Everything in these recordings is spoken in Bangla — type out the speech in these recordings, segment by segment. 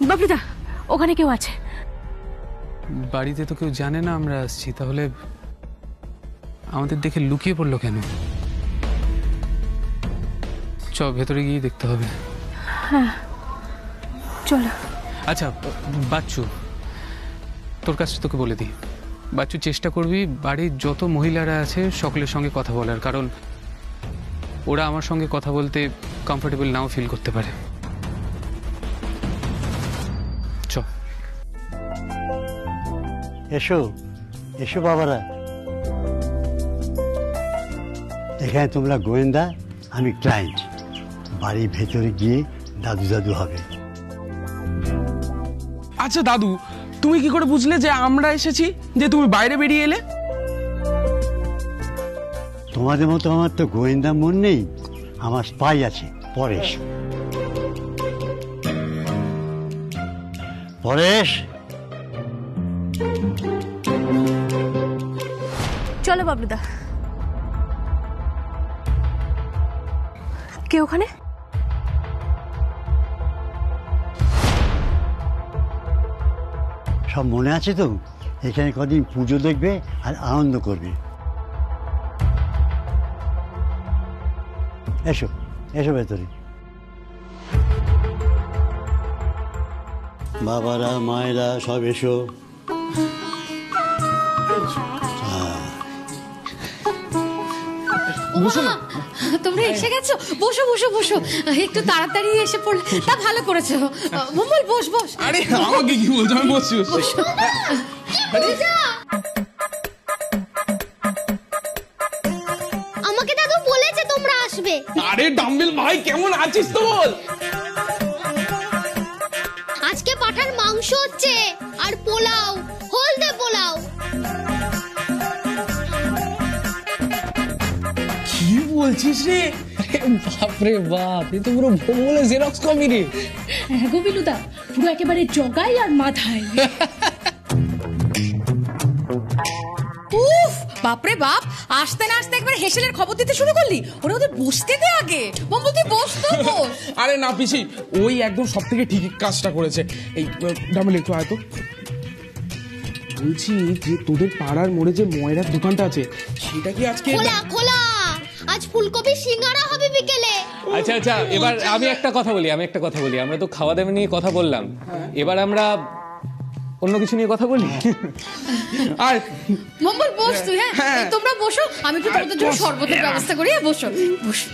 বাবলুদা, ওখানে কেউ আছে? বাড়িতে তো কেউ জানে না আমরা আসছি, তাহলে আমাদের দেখে লুকিয়ে পড়লো কেন? চ, ভেতরে গিয়ে দেখতে হবে। হ্যাঁ চলো। আচ্ছা বাচ্চু, তোর কাছে তোকে বলে দিই, বাচ্চু চেষ্টা করবি বাড়ির যত মহিলারা আছে সকলের সঙ্গে কথা বলার, কারণ ওরা আমার সঙ্গে কথা বলতে কমফোর্টেবল নাও ফিল করতে পারে। চ। এসো এসো বাবারা, এখানে তোমরা গোয়েন্দা, আমি ক্লায়েন্ট। বাড়ির ভেতরে গিয়ে দাদু দাদু হবে। আচ্ছা দাদু, তুমি কি করে বুঝলে যে আমরা এসেছি, যে তুমি বাইরে বেরিয়ে এলে? তোমাদের মতো আমার তো গোয়েন্দা মন নেই, আমার স্পাই আছে, পরেশ। পরেশ, চলো বাবলুদা। কে ওখানে? সব মনে আছে তো? এখানে কদিন পুজো দেখবে আর আনন্দ করবে। এসো এসো ভেতরে। বাবারা মায়েরা সব এসো। তোমরা এসে গেছো? বসো বসো বসো, একটু তাড়াতাড়ি এসে পড়লে তা ভালো করেছো। মঙ্গল বস বস। আরে আমাকে কি বলছো? আমি বসছি। আমাকে দাদু বলেছে তোমরা আসবে। আরে ডাম্বেল ভাই, কেমন আছিস তো বল? আজকে পাঠার মাংস হচ্ছে আর পোলাও, হলদে পোলাও। কি বলছিস রে? বাপরে বাপ, এ তো পুরো ভোমলে জেরক্স কপি রে। গোবিলুদা, পুরো একেবারে জগাই আর মাথায়। উফ, বাপরে বাপ, আসতে না আসতে একবার হেসেলের খবর দিতে শুরু করলি। ওরা ওদের বসতে দে আগে। মঙ্গল তুই বস তো, বস। আরে না পিসি, ওই একদম সব থেকে ঠিক কাজটা করেছে। এই ডাম্বেল একটু আয় তো। বলছি যে তোদের পাড়ার মোড়ে যে ময়রার দোকানটা আছে, সেটা কি আজকে খোলা খোলা? আজ ফুলকপি সিঙ্গারা হবে বিকেলে। আচ্ছা আচ্ছা, এবার আমি একটা কথা বলি, আমরা তো খাওয়া দাওয়া নিয়ে কথা বললাম, এবার আমরা অন্য কিছু নিয়ে কথা বলি। আর মঙ্গল বস তুই। হ্যাঁ তোমরা বসো, আমি একটু তোমাদের জন্য শরবতের ব্যবস্থা করি। বসো বসো।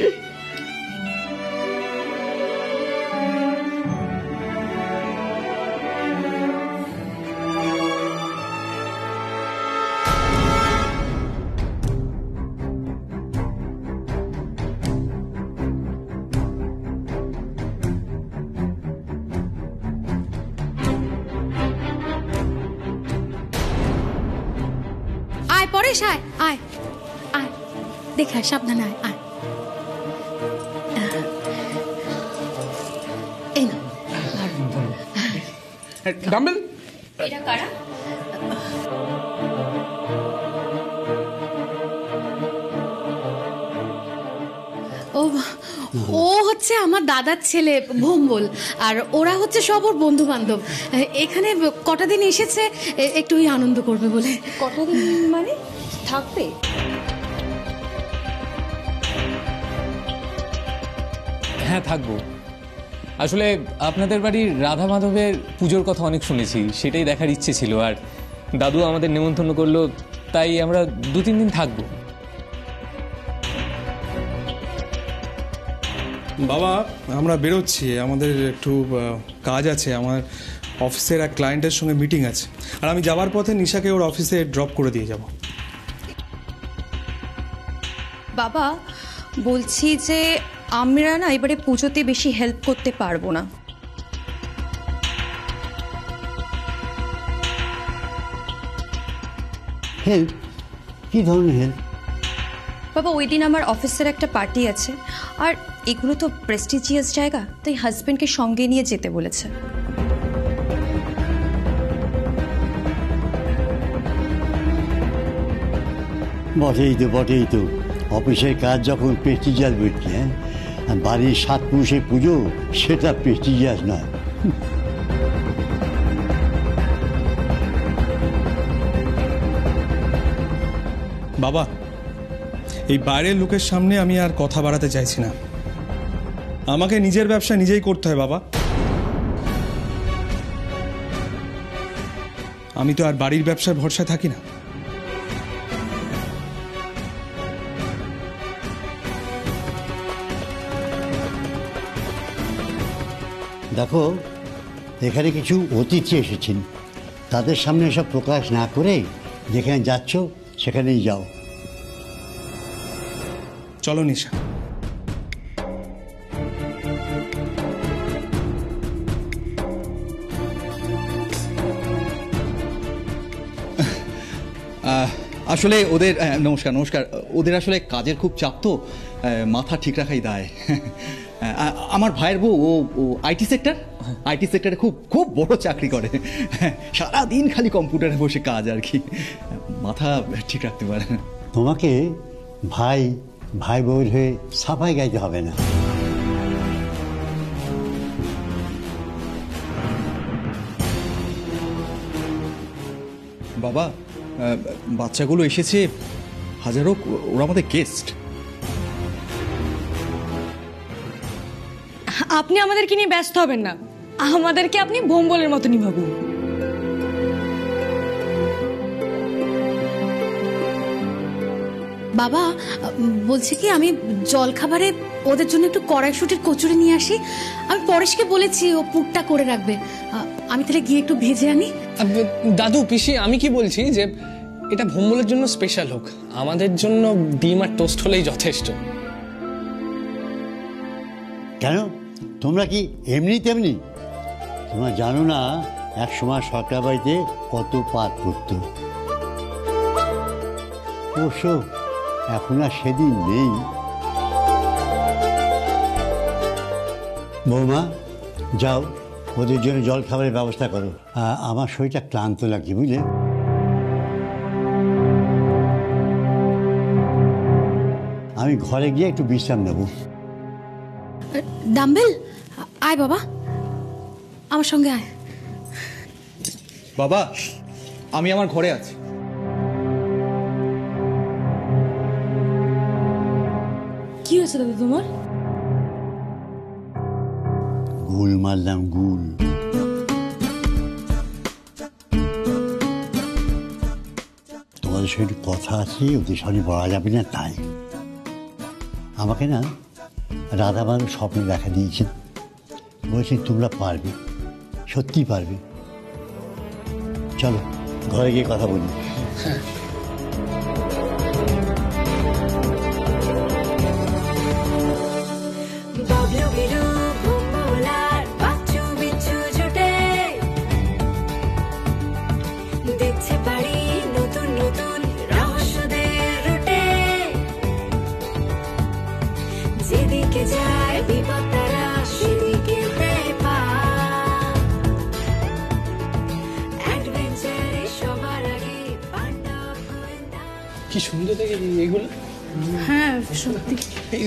আয় পরেশ, আয় আয় আয়, দেখে আয়, সাবধানে আয় আয়। এই না ডাম্বেল, এটা কারা? ও ও হচ্ছে আমার দাদার ছেলে ভোম্বল, আর ওরা হচ্ছে সব ওর বন্ধু বান্ধব। এখানে কটা দিন এসেছে একটু আনন্দ করবে বলে। কটা দিন মানে থাকবে? হ্যাঁ থাকবো। আসলে আপনাদের বাড়ির রাধা মাধবের পুজোর কথা অনেক শুনেছি, সেটাই দেখার ইচ্ছে ছিল, আর দাদু আমাদের নেমন্তন্ন করলো, তাই আমরা 2-3 দিন থাকবো। বাবা, আমরা বেরোচ্ছি, আমাদের একটু কাজ আছে, আমার অফিসের এক ক্লায়েন্টের সঙ্গে মিটিং আছে, আর আমি যাওয়ার পথে নিশাকে ওর অফিসে ড্রপ করে দিয়ে যাব। বাবা, বলছি যে আমরা না এবারে পুজোতে বেশি হেল্প করতে পারবো না। হেল্প? কি ধরনের হেল্প? বাবা, ওই দিন আমার অফিসের একটা পার্টি আছে, আর এগুলো তো প্রেস্টিজিয়াস জায়গা, তাই হাজব্যান্ডকে সঙ্গে নিয়ে যেতে বলেছে। বটেই তো অফিসের কাজ যখন প্রেস্টিজিয়াস বলছি, হ্যাঁ, আর বাড়ির 7 পুরুষের পুজো সেটা প্রেস্টিজিয়াস নয়। বাবা, এই বাইরের লোকের সামনে আমি আর কথা বাড়াতে চাইছি না। আমাকে নিজের ব্যবসা নিজেই করতে হয় বাবা। আমি তো আর বাড়ির ব্যবসায় ভরসায় থাকি না। দেখো, এখানে কিছু অতিথি এসেছেন, তাদের সামনে এসব প্রকাশ না করে যেখানে যাচ্ছ সেখানেই যাও। চলো নিশা। আসলে ওদের নমস্কার নমস্কার, ওদের আসলে কাজের খুব চাপ তো, মাথা ঠিক রাখাই দায়। আমার ভাইয়ের বউ ও আইটি সেক্টরে খুব খুব বড় চাকরি করে। সারাদিন খালি কম্পিউটারে বসে কাজ আর কি, মাথা ঠিক রাখতে পারে। তোমাকে ভাই বউর হয়ে সাফাই গাইতে হবে না। বাবা, বাচ্চাগুলো এসেছে, হাজারো, ওরা আমাদের গেস্ট। আপনি আমাদেরকে নিয়ে ব্যস্ত হবেন না, আমাদেরকে আপনি ভোম্বলের মতনই ভাবুন। বাবা, বলছি কি, আমি জলখাবারে ওদের জন্য একটু কড়াইশুটির কচুরি নিয়ে আসি। আমি পরেশকে বলেছি ও পুরটা করে রাখবে। আমি তাহলে গিয়ে একটু ভেজে আনি। দাদু, পিসি, আমি কি বলছি যে এটা ভোম্বলের জন্য স্পেশাল হোক, আমাদের জন্য ডিম আর টোস্ট হলেই যথেষ্ট। কেন, তোমরা কি এমনি তেমনি? তোমরা জানো না এক সময় সরকার বাড়িতে কত পাত পড়ত। অবশ্য এখন আর সেদিন নেই। বৌমা, যাও ওদের জন্য জল খাবারের ব্যবস্থা করো। আমার শরীরটা ক্লান্ত লাগছে, বুঝলে? আমি ঘরে গিয়ে একটু বিশ্রাম নেব। ডাম্বেল, আয় বাবা, আমার সঙ্গে আয়। বাবা, আমি আমার ঘরে আছি। কি হয়েছে দাদা তোমার? গুল মারলাম, গুল। তোমাদের সঙ্গে কথা আছে, ওদের সঙ্গে বলা যাবে না, তাই আমাকে না রাধা বাবু স্বপ্নে দেখা দিয়েছেন। বলছেন তোমরা পারবে, সত্যি পারবে। চলো ঘরে গিয়ে কথা বলি। কি সুন্দর দেখে এগুলো। হ্যাঁ সত্যি।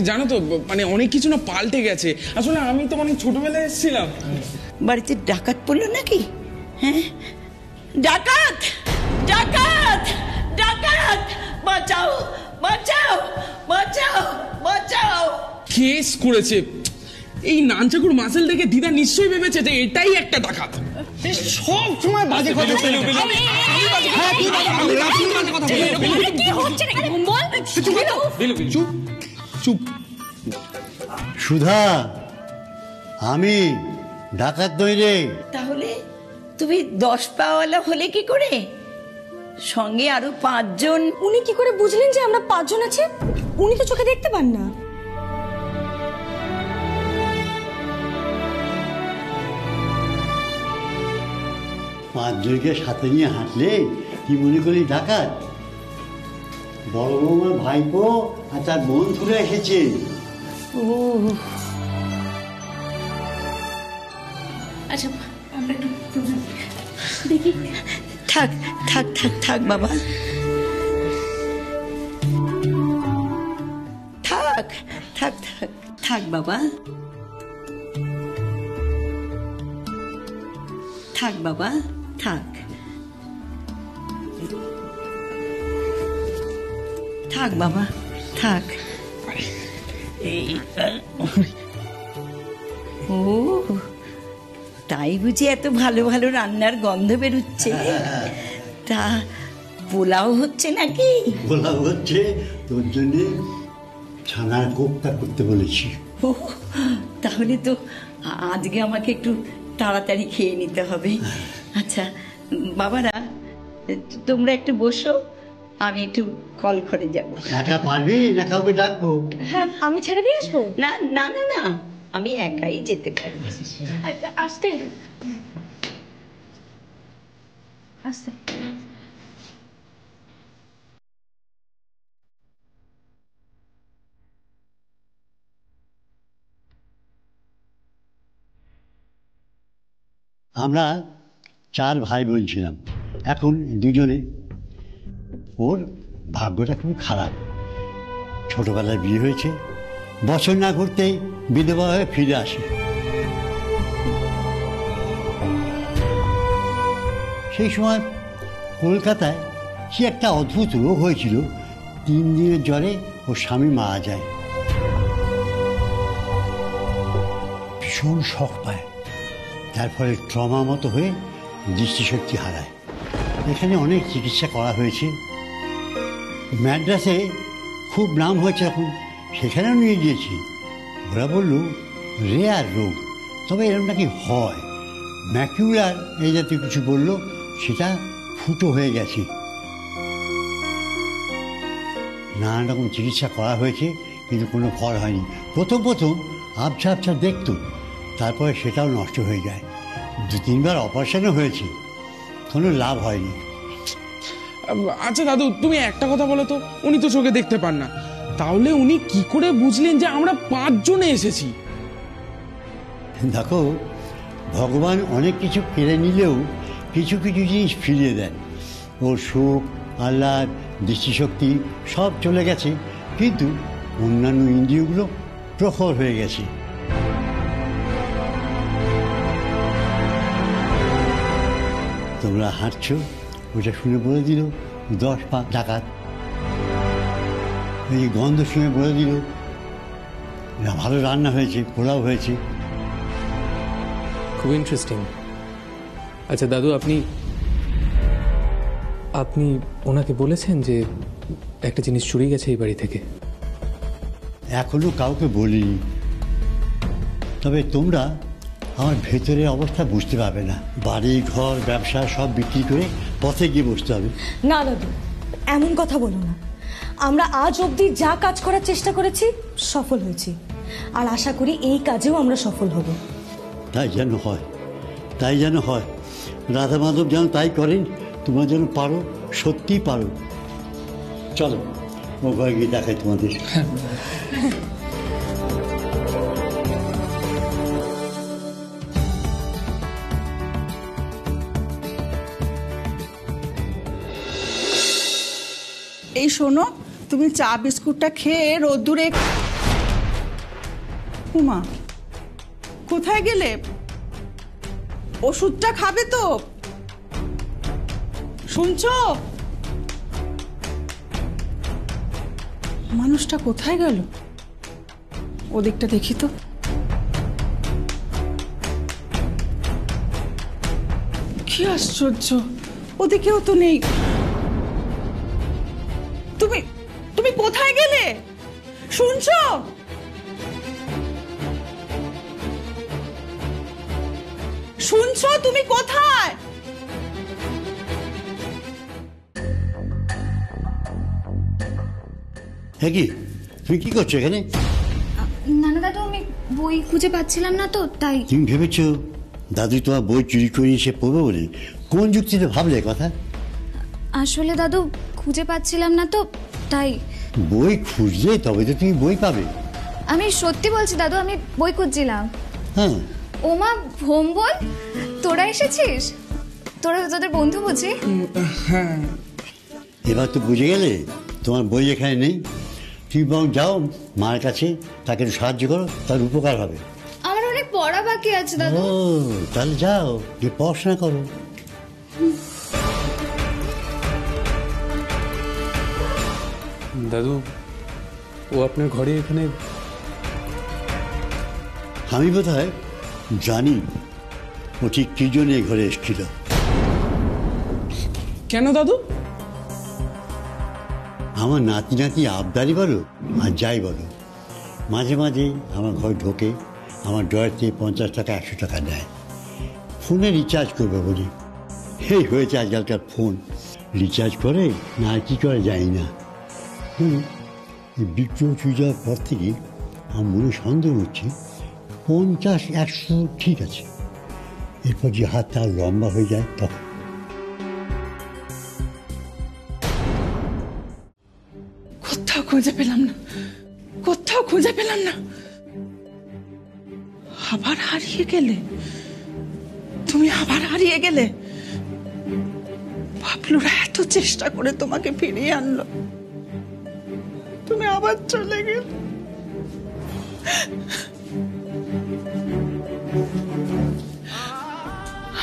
জানো তো, মানে অনেক কিছু না পাল্টে গেছে। আসলে আমি তো অনেক ছোটবেলায় এসেছিলাম। বাড়িতে ডাকাত পড়লো নাকি? হ্যাঁ, ডাকাত ডাকাত ডাকাত, বাঁচাও বাঁচাও বাঁচাও বাঁচাও। কেস করেছে এই নানচাকুর মাসেল দেখে দিদা নিশ্চয়ই ভেবেছে যে এটাই একটা ডাকাত। সব সময় বাজে কথা চুপ। সুধা, আমি ডাকাত নই রে। তাহলে তুমি 10 পাওয়ালা হলে কি করে? সঙ্গে আরো 5 জন। উনি কি করে বুঝলেন যে আমরা 5 জন আছি? উনি তো চোখে দেখতে পান না। পাঁচজনকে সাথে নিয়ে হাঁটলে কি মনে করি ডাকাত? বড় বৌমার ভাইপো আর তার বোন তুলে এসেছে। আচ্ছা আমরা একটু দেখি। থাক থাক থাক থাক বাবা, থাক থাক থাক থাক বাবা, থাক বাবা থাক। থাক বাবা থাক। এই ও তাই বুঝি এত ভালো ভালো রান্নার গন্ধ বেরোচ্ছে? তা পোলাও হচ্ছে নাকি? পোলাও হচ্ছে, তোর জন্যে ছানার কোপ্তা করতে বলেছি। ও তাহলে তো আজকে আমাকে একটু তাড়াতাড়ি খেয়ে নিতে হবে। আচ্ছা বাবারা, তোমরা একটু বসো, আমি একটু কল ঘরে যাবো। একা পারবি না কাউকে ডাকবো? হ্যাঁ, আমি ছেড়ে দিয়ে আসবো। না না না না, আমি একাই যেতে পারি। আসতে আসতে। আমরা 4 ভাই বোন ছিলাম, এখন 2জনে। ওর ভাগ্যটা খুব খারাপ, ছোটবেলায় বিয়ে হয়েছে, বছর না ঘুরতেই বিধবা হয়ে ফিরে আসে। সেই সময় কলকাতায় কি একটা অদ্ভুত রোগ হয়েছিল, 3 দিনের জ্বরে ওর স্বামী মারা যায়। ভীষণ শখ পায়, তার ফলে ট্রমা মতো হয়ে দৃষ্টিশক্তি হারায়। এখানে অনেক চিকিৎসা করা হয়েছে, ম্যাড্রাসে খুব নাম হয়েছে, এখন সেখানেও নিয়ে গিয়েছি। ওরা বলল রেয়ার রোগ, তবে এরকম নাকি হয়। ম্যাকিউলার এই জাতীয় কিছু বলল, সেটা ফুটো হয়ে গেছে। নানা রকম চিকিৎসা করা হয়েছে, কিন্তু কোনো ফল হয়নি। প্রথম আবছা আবছা দেখতো, তারপরে সেটাও নষ্ট হয়ে যায়। 2-3 বার অপারেশনও হয়েছে, কোনো লাভ হয়নি। আচ্ছা দাদু, তুমি একটা কথা বলো তো, উনি তো চোখে দেখতে পান না, তাহলে উনি কি করে বুঝলেন যে আমরা 5 জনে এসেছি? দেখো, ভগবান অনেক কিছু কেড়ে নিলেও কিছু কিছু জিনিস ফিরিয়ে দেন। ওর সুখ, আহ্লাদ, দৃষ্টিশক্তি সব চলে গেছে, কিন্তু অন্যান্য ইন্দ্রিয়গুলো প্রখর হয়ে গেছে। তোমরা হাঁটছো, ওটা শুনে বলে দিল 10 পা ডাকাত। এই গন্ধ শুনে বলে দিল ভালো রান্না হয়েছে, পোলাও হয়েছে। খুব ইন্টারেস্টিং। আচ্ছা দাদু, আপনি ওনাকে বলেছেন যে একটা জিনিস চুরি গেছে এই বাড়ি থেকে? এখনো কাউকে বলিনি, তবে তোমরা আমার ভেতরের অবস্থা বুঝতে পারবে না। বাড়ি ঘর ব্যবসা সব বিক্রি করে পথে গিয়ে বসতে হবে। না দাদু, এমন কথা বলো না। আমরা আজ অবধি যা কাজ করার চেষ্টা করেছি সফল হয়েছি, আর আশা করি এই কাজেও আমরা সফল হব। তাই যেন হয়, তাই যেন হয়। রাধা মাধব যেন তাই করেন, তোমরা যেন পারো, সত্যিই পারো। চলো ও ঘরে গিয়ে দেখাই তোমাদের। এই শোনো, তুমি চা বিস্কুটটা খেয়ে রোদ্দুরে। উমা, কোথায় গেলে? ওষুধটা খাবে তো? শুনছো? মানুষটা কোথায় গেল? ওদিকটা দেখি তো। কি আশ্চর্য, ওদিকেও তো নেই। তুমি কোথায় গেলে? শুনছো? শুনছো? তুমি কোথায়? হ্যাঁ, কি তুমি কি করছো এখানে? না না দাদু, আমি বই খুঁজে পাচ্ছিলাম না তো, তাই। তুমি ভেবেছো দাদু তোমার বই চুরি করে এসে পড়বে বলে? কোন যুক্তিতে ভাবলে কথা? আসলে দাদু খুঁজে পাচ্ছিলাম না তো, তাই। বই খুঁজলে তবে তো তুমি বই পাবে। আমি সত্যি বলছি দাদু, আমি বই খুঁজছিলাম। হ্যাঁ। ওমা ভোম্বল, তোরা এসেছিস? তোদের বন্ধু বুঝি? হ্যাঁ। এবার তো বুঝে গেলে তোমার বই এখানে নেই। তুমি বরং যাও মার কাছে, তাকে একটু সাহায্য করো, তার উপকার হবে। আমার অনেক পড়া বাকি আছে দাদু। ও তাহলে যাও, যে পড়াশোনা করো। দাদু, ও আপনার ঘরে এখানে? আমি বোধহয় জানি ও ঠিক কি জন্য এই ঘরে এসেছিল। কেন দাদু? আমার নাতি নাতি আবদারি বলো আর যাই বলো, মাঝে মাঝে আমার ঘর ঢোকে, আমার ড্রয়ার থেকে 50 টাকা 100 টাকা নেয়, ফোনে রিচার্জ করবে বলি। এই হয়েছে আজকালকার ফোন, রিচার্জ করে না কি করে জানি না। এই বিক্রয় চুরি যাওয়ার পর থেকে আমার মনে সন্দেহ হচ্ছে 50-100 ঠিক আছে, এরপর যে হাত তার লম্বা হয়ে যায় তখন। কোথাও খুঁজে পেলাম না, কোথাও খুঁজে পেলাম না। আবার হারিয়ে গেলে তুমি, আবার হারিয়ে গেলে। বাবলুরা এত চেষ্টা করে তোমাকে ফিরিয়ে আনলো, তুমি আবার চলে গেলে।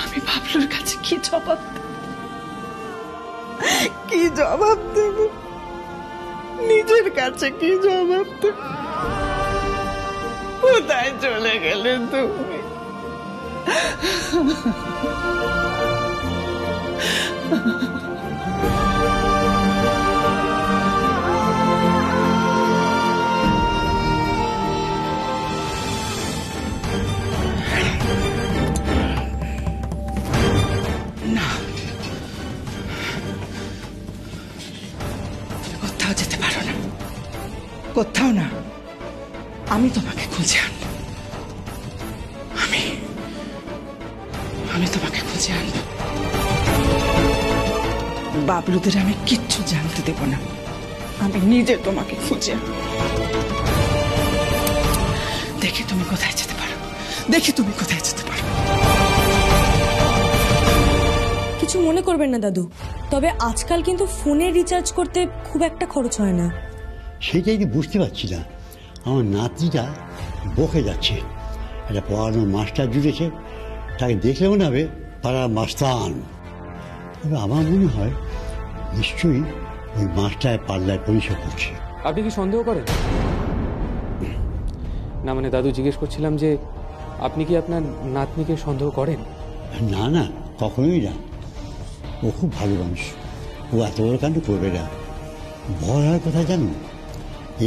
আমি বাবলুর কাছে কি জবাব দেব, কি জবাব দেব? নিজের কাছে কি জবাব দেব? কোথায় চলে গেলে তুমি? না, কোথাও যেতে পারো না, কোথাও না। আমি তোমাকে খুঁজে আনবো, আমি তোমাকে খুঁজে আনবো। বাবলুদের আমি কিচ্ছু জানতে দেব না, আমি নিজে তোমাকে খুঁজে আনবো। দেখি তুমি কোথায় যেতে পারো, দেখি তুমি কোথায় যেতে পারো। কিছু মনে করবেন না দাদু, তবে আজকাল কিন্তু ফোনে রিচার্জ করতে খুব একটা খরচ হয় না। সেটাই তো বুঝতে পারছি না, আমার নাতিটা বকে যাচ্ছে। একটা পড়ানো মাস্টার জুড়েছে, তাকে দেখলে মনে হবে পাড়ার মাস্তান। তবে আমার মনে হয় নিশ্চয়ই ওই মাস্টার পাল্লায় পরিচয় করছে। আপনি কি সন্দেহ করেন? না মানে দাদু, জিজ্ঞেস করছিলাম যে আপনি কি আপনার নাতনিকে সন্দেহ করেন? না না, কখনোই না। ও খুব ভালো মানুষ, ও এত বড় কাণ্ড করবে না। ভয় হওয়ার কথা জানো,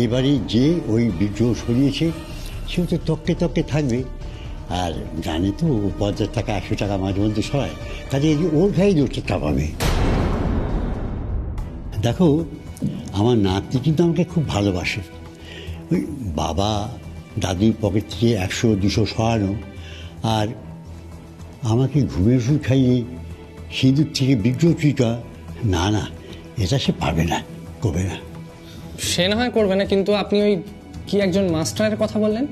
এবারে যে ওই বিদ্রোহ সরিয়েছে সেও তো তককে তককে থাকবে। আর জানে তো 50 টাকা 100 টাকা মাঝে মধ্যে সরায়, কাজে ওর গায়ে দোষটা পাবে। দেখো, আমার নাতি কিন্তু আমাকে খুব ভালোবাসে। ওই বাবা দাদির পকেট থেকে 100-200 সরানো, আর আমাকে ঘুমের ওষুধ খাইয়ে সিঁদুর থেকে বিদ্রোহ চুরিটা, না না, এটা সে পারবে না, করবে না। সে না হয় করবে না, কিন্তু আপনি ওই কি একজন মাস্টারের কথা বললেন?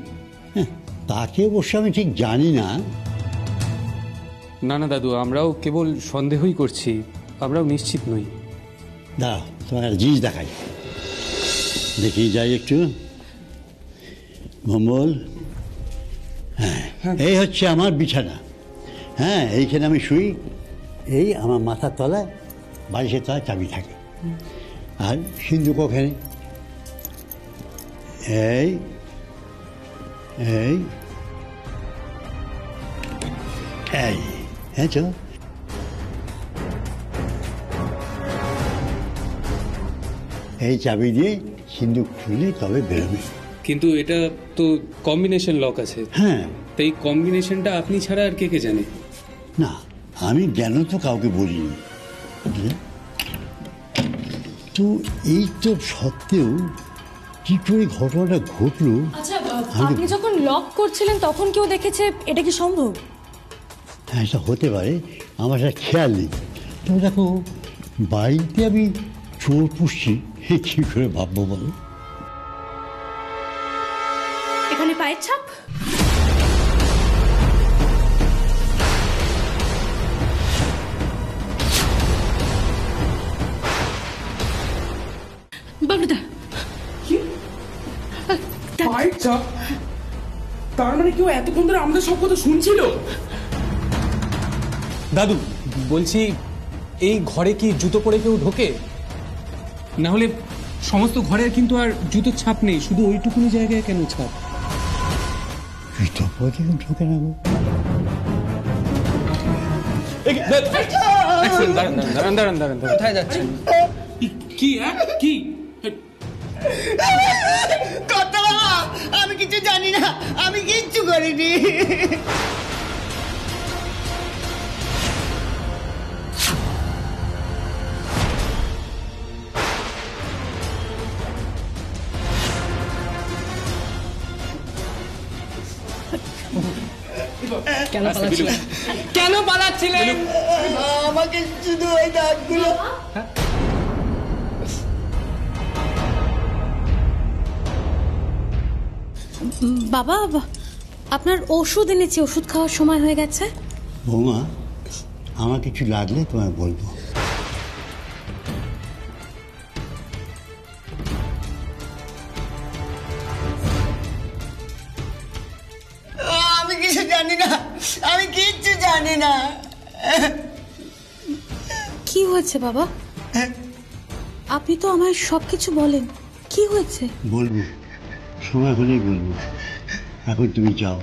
হ্যাঁ, তাকে অবশ্য আমি ঠিক জানি না। না না দাদু, আমরাও কেবল সন্দেহই করছি, আমরাও নিশ্চিত নই। দাঁড়াও, তোমার একটা জিনিস দেখাই, দেখি যাই একটু। ভম্বল, হ্যাঁ, এই হচ্ছে আমার বিছানা। হ্যাঁ, এইখানে আমি শুই। এই আমার মাথার তলায়, বালিশের তলায় চাবি থাকে, আর সিন্ধুক ওখানে। এই এই এই হ্যাঁ, চলো। এই চাবি দিয়ে সিন্ধুক খুলে তবে বেরোবে। কিন্তু এটা তো কম্বিনেশন লক আছে। হ্যাঁ, তাই কম্বিনেশনটা আপনি ছাড়া আর কে কে জানে? না, আমি জ্ঞান তো কাউকে বলিনি। তো এই তো সত্ত্বেও কি করে ঘটনাটা ঘটলো? আচ্ছা, আপনি যখন লক করছিলেন তখন কেউ দেখেছে? এটা কি সম্ভব? হ্যাঁ, এটা হতে পারে, আমার সেটা খেয়াল নেই। তো দেখো, বাড়িতে আমি চোর পুষছি, কি করে ভাববো বলো? এখানে পায়ের ছাপ। বাবলুদা, পায়ের চাপ? তার মানে কেউ এতক্ষণ ধরে আমাদের সব কথা শুনছিল? দাদু বলছি, এই ঘরে কি জুতো পরে কেউ ঢোকে? না হলে সমস্ত ঘরের কিন্তু আর জুতোর ছাপ নেই, শুধু ওইটুকুনি জায়গায় কেন ছাপ? জুতো পরে ঢোকে না গো। দাঁড়ান। কোথায় যাচ্ছেন? কি কি কথা আমি কিছু জানি না, আমি কিচ্ছু করিনি। কেন পালাচ্ছিলেন? আমাকে শুধু ওই দাঁতগুলো। বাবা, আপনার ওষুধ এনেছি, ওষুধ খাওয়ার সময় হয়ে গেছে। বৌমা, আমার কিছু লাগলে তোমায় বলবো। আমি কিছু জানি না, আমি কিচ্ছু জানি না। কি হয়েছে বাবা? আপনি তো আমায় সবকিছু বলেন, কি হয়েছে? বলবো, সময় হলেই বলবো। এখন তুমি যাও।